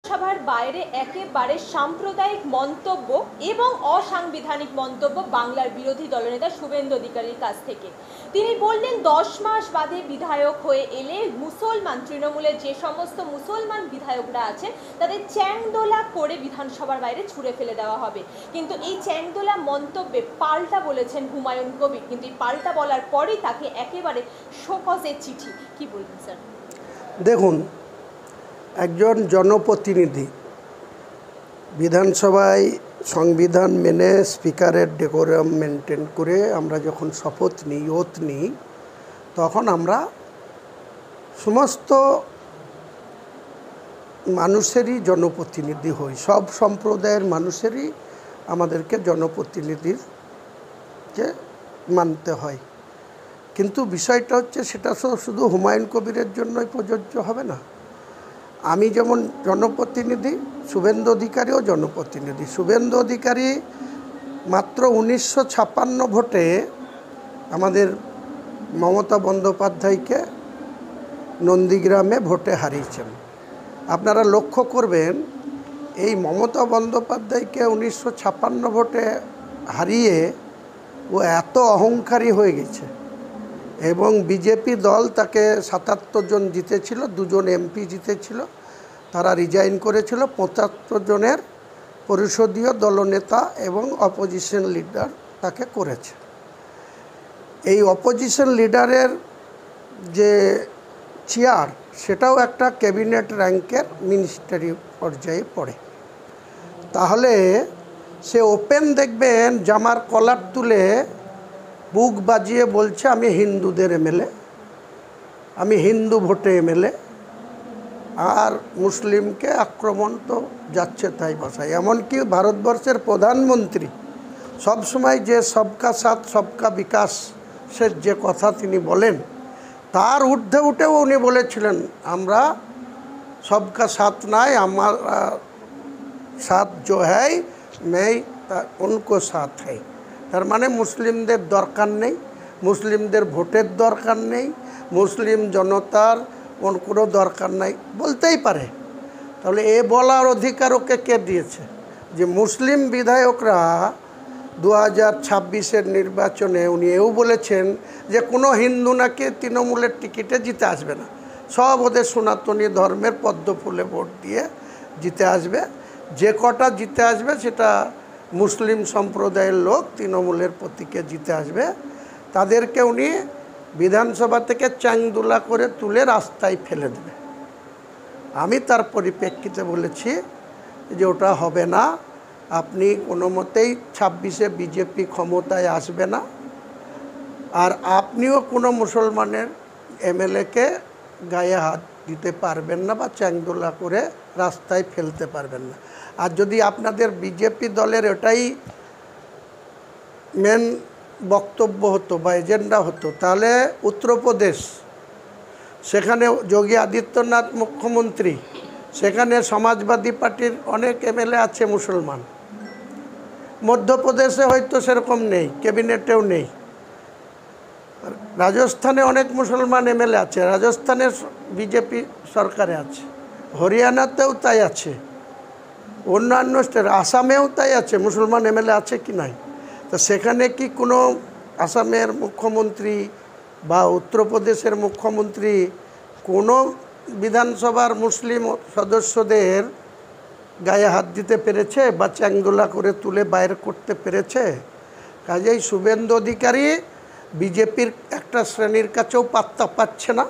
সভার বাইরে একেবারে সাম্প্রদায়িক মন্তব্য এবং অসাংবিধানিক মন্তব্য বাংলার বিরোধী দলনেতা শুভেন্দু অধিকারীর কাছ থেকে। তিনি বললেন 10 মাস বাদে বিধায়ক হয়ে এলে মুসলমান তৃণমূলের যে সমস্ত মুসলমান বিধায়করা আছে তাদের চ্যাংদোলা করে বিধানসভার বাইরে ছুঁড়ে ফেলে দেওয়া হবে। কিন্তু এই চ্যাংদোলা মন্তব্যে পাল্টা বলেছেন হুমায়ুন কবির, কিন্তু এই পাল্টা বলার পরেই তাকে একেবারে শোকজের চিঠি। কি বলবেন স্যার? দেখুন, একজন জনপ্রতিনিধি বিধানসভায় সংবিধান মেনে স্পিকারের ডেকোরাম মেনটেন করে আমরা যখন শপথ নিই, ওথ নিই, তখন আমরা সমস্ত মানুষেরই জনপ্রতিনিধি হই। সব সম্প্রদায়ের মানুষেরই আমাদেরকে জনপ্রতিনিধিকে মানতে হয়। কিন্তু বিষয়টা হচ্ছে, সেটা শুধু হুমায়ুন কবিরের জন্যই প্রযোজ্য হবে না। আমি যেমন জনপ্রতিনিধি, শুভেন্দু অধিকারীও জনপ্রতিনিধি। শুভেন্দু অধিকারী মাত্র 1956 ভোটে আমাদের মমতা বন্দ্যোপাধ্যায়কে নন্দীগ্রামে ভোটে হারিয়েছেন। আপনারা লক্ষ্য করবেন, এই মমতা বন্দ্যোপাধ্যায়কে 1956 ভোটে হারিয়ে ও এত অহংকারী হয়ে গেছে এবং বিজেপি দল তাকে 77 জন জিতেছিল, 2 জন এমপি জিতেছিল, তারা রিজাইন করেছিল। 75 জনের পরিষদীয় দলনেতা এবং অপোজিশন লিডার তাকে করেছে। এই অপোজিশন লিডারের যে চেয়ার, সেটাও একটা ক্যাবিনেট র্যাঙ্কের মিনিস্টারি পর্যায়ে পড়ে। তাহলে সে ওপেন দেখবেন জামার কলার তুলে বুক বাজিয়ে বলছে, আমি হিন্দুদের এমএলএ, আমি হিন্দু ভোটে এমএলএ, আর মুসলিমকে আক্রমণ তো যাচ্ছে তাই ভাষায়। এমনকি ভারতবর্ষের প্রধানমন্ত্রী সবসময় যে সবকা সাথ সবকা বিকাশের যে কথা তিনি বলেন, তার ঊর্ধ্বে উঠেও উনি বলেছিলেন, আমরা সবকা সাথ নাই, আমার সাথ জো হ্যায় मैं उनको साथ है। তার মানে মুসলিমদের দরকার নেই, মুসলিমদের ভোটের দরকার নেই, মুসলিম জনতার কোনো দরকার নাই বলতেই পারে। তাহলে এ বলার অধিকার ওকে কে দিয়েছে? যে মুসলিম বিধায়করা 2026-এর নির্বাচনে উনি এও বলেছেন যে কোনো হিন্দু নাকি তৃণমূলের টিকিটে জিতে আসবে না, সব ওদের সনাতনী ধর্মের পদ্মফুলে ভোট দিয়ে জিতে আসবে। যে কটা জিতে আসবে সেটা মুসলিম সম্প্রদায়ের লোক, তৃণমূলের প্রতীকে জিতে আসবে। তাদেরকে উনি বিধানসভা থেকে চাংদোলা করে তুলে রাস্তায় ফেলে দেবে। আমি তার পরিপ্রেক্ষিতে বলেছি যে ওটা হবে না, আপনি কোনো মতেই 26-এ বিজেপি ক্ষমতায় আসবে না, আর আপনিও কোনো মুসলমানের এমএলএকে গায়ে হাত দিতে পারবেন না বা চাংদোলা করে রাস্তায় ফেলতে পারবেন না। আর যদি আপনাদের বিজেপি দলের এটাই মেন বক্তব্য হতো বা এজেন্ডা হতো, তাহলে উত্তরপ্রদেশ, সেখানে যোগী আদিত্যনাথ মুখ্যমন্ত্রী, সেখানে সমাজবাদী পার্টির অনেক এমএলএ আছে মুসলমান। মধ্যপ্রদেশে হয়তো সেরকম নেই, ক্যাবিনেটেও নেই। রাজস্থানে অনেক মুসলমান এমএলএ আছে, রাজস্থানের বিজেপি সরকারে আছে, হরিয়ানাতেও তাই আছে, অন্যান্য স্টেট, আসামেও তাই আছে, মুসলমান এমএলএ আছে কি নাই? তো সেখানে কি কোনো আসামের মুখ্যমন্ত্রী বা উত্তরপ্রদেশের মুখ্যমন্ত্রী কোনো বিধানসভার মুসলিম সদস্যদের গায়ে হাত দিতে পেরেছে বা চাংদোলা করে তুলে বাইরে করতে পেরেছে? কাজেই শুভেন্দু অধিকারী বিজেপির একটা শ্রেণীর কাছেও পাত্তা পাচ্ছে না।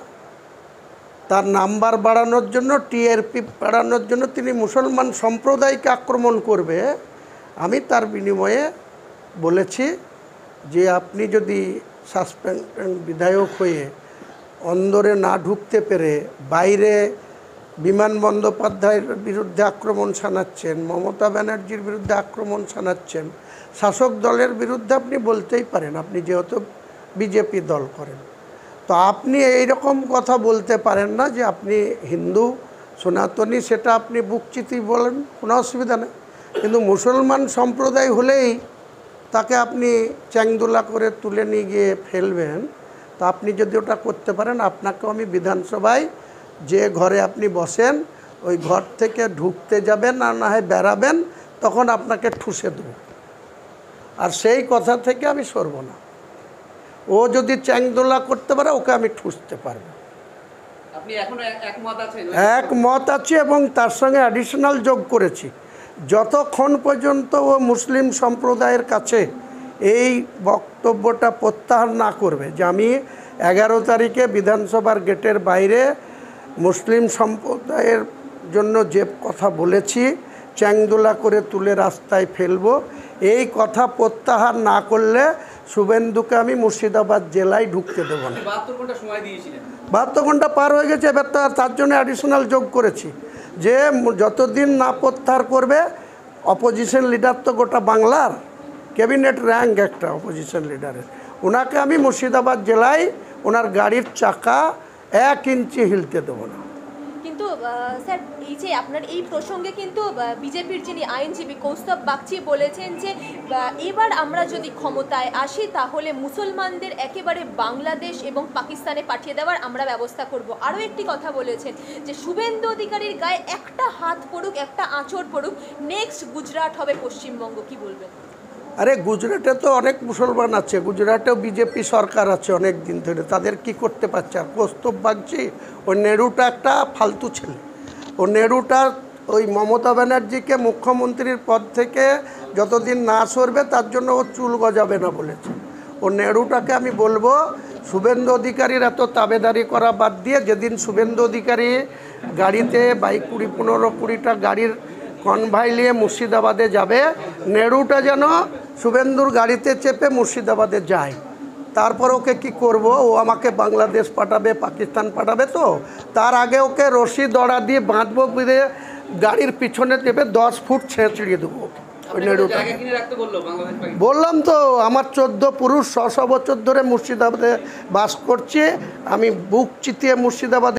তার নাম্বার বাড়ানোর জন্য, টিআরপি বাড়ানোর জন্য তিনি মুসলমান সম্প্রদায়কে আক্রমণ করবে। আমি তার বিনিময়ে বলেছি যে আপনি যদি সাসপেন্ড বিধায়ক হয়ে অন্দরে না ঢুকতে পেরে বাইরে বিমান বন্দ্যোপাধ্যায়ের বিরুদ্ধে আক্রমণ শানাচ্ছেন, মমতা ব্যানার্জির বিরুদ্ধে আক্রমণ শানাচ্ছেন, শাসক দলের বিরুদ্ধে আপনি বলতেই পারেন, আপনি যেহেতু বিজেপি দল করেন। তো আপনি এই রকম কথা বলতে পারেন না যে আপনি হিন্দু সনাতনী, সেটা আপনি বুকচিতি বলেন, কোনো অসুবিধা নেই। কিন্তু মুসলমান সম্প্রদায় হলেই তাকে আপনি চ্যাংদোলা করে তুলে নিয়ে গিয়ে ফেলবেন। তো আপনি যদি ওটা করতে পারেন, আপনাকেও আমি বিধানসভায় যে ঘরে আপনি বসেন ওই ঘর থেকে ঢুকতে যাবেন আর না হয় বেরাবেন, তখন আপনাকে ঠুসে দেবো। আর সেই কথা থেকে আমি সরব না। ও যদি চ্যাংদোলা করতে পারে, ওকে আমি ঠুসতে পারবো। আপনি এখনো একমত আছেন? একমত আছে এবং তার সঙ্গে অ্যাডিশনাল যোগ করেছি, যতক্ষণ পর্যন্ত ও মুসলিম সম্প্রদায়ের কাছে এই বক্তব্যটা প্রত্যাহার না করবে যে আমি 11 তারিখে বিধানসভার গেটের বাইরে মুসলিম সম্প্রদায়ের জন্য যে কথা বলেছি, চ্যাংদোলা করে তুলে রাস্তায় ফেলবো, এই কথা প্রত্যাহার না করলে শুভেন্দুকে আমি মুর্শিদাবাদ জেলায় ঢুকতে দেবো না। 72 ঘন্টা সময় দিয়েছিলেন। 72 ঘন্টা পার হয়ে গেছে, এবার তার জন্য অ্যাডিশনাল যোগ করেছি যে যতদিন না প্রত্যাহার করবে, অপোজিশন লিডার তো গোটা বাংলার ক্যাবিনেট র্যাঙ্ক একটা অপোজিশন লিডারের, ওনাকে আমি মুর্শিদাবাদ জেলায় ওনার গাড়ির চাকা 1 ইঞ্চি হিলতে দেবো না। কিন্তু স্যার, এই যে আপনার এই প্রসঙ্গে কিন্তু বিজেপির যিনি আইনজীবী কৌস্তব বাগচি বলেছেন যে এবার আমরা যদি ক্ষমতায় আসি তাহলে মুসলমানদের একেবারে বাংলাদেশ এবং পাকিস্তানে পাঠিয়ে দেওয়ার আমরা ব্যবস্থা করব। আরও একটি কথা বলেছেন যে শুভেন্দু অধিকারীর গায়ে একটা হাত পড়ুক, একটা আঁচড় পড়ুক, নেক্সট গুজরাট হবে পশ্চিমবঙ্গ। কি বলবেন? আরে গুজরাটে তো অনেক মুসলমান আছে, গুজরাটেও বিজেপি সরকার আছে অনেক দিন ধরে, তাদের কি করতে পারছে? আর কৌস্তব বাগচি, ওই নেহরুটা একটা ফালতু ছেলে। ও নেহরুটা ওই মমতা ব্যানার্জিকে মুখ্যমন্ত্রীর পদ থেকে যতদিন না সরবে তার জন্য ও চুল গজাবে না বলেছে। ও নেহরুটাকে আমি বলবো, শুভেন্দু অধিকারীর এত তাবেদারি করা বাদ দিয়ে, যেদিন শুভেন্দু অধিকারী গাড়িতে 20-15-20টা গাড়ির কনভয় নিয়ে মুর্শিদাবাদে যাবে, নেহরুটা যেন শুভেন্দুর গাড়িতে চেপে মুর্শিদাবাদে যায়। তারপর ওকে কি করব, ও আমাকে বাংলাদেশ পাঠাবে, পাকিস্তান পাঠাবে, তো তার আগে ওকে রশি দড়া দিয়ে বাঁধবো, বেঁধে গাড়ির পিছনে চেপে 10 ফুট ছেঁচড়িয়ে দেবো ওই নেহরুটা। জায়গা কিনে রাখতে বললো বাংলাদেশ পাকিস্তান। বললাম তো, আমার 14 পুরুষ 100 বছর ধরে মুর্শিদাবাদে বাস করছে, আমি বুক চিতিয়ে মুর্শিদাবাদে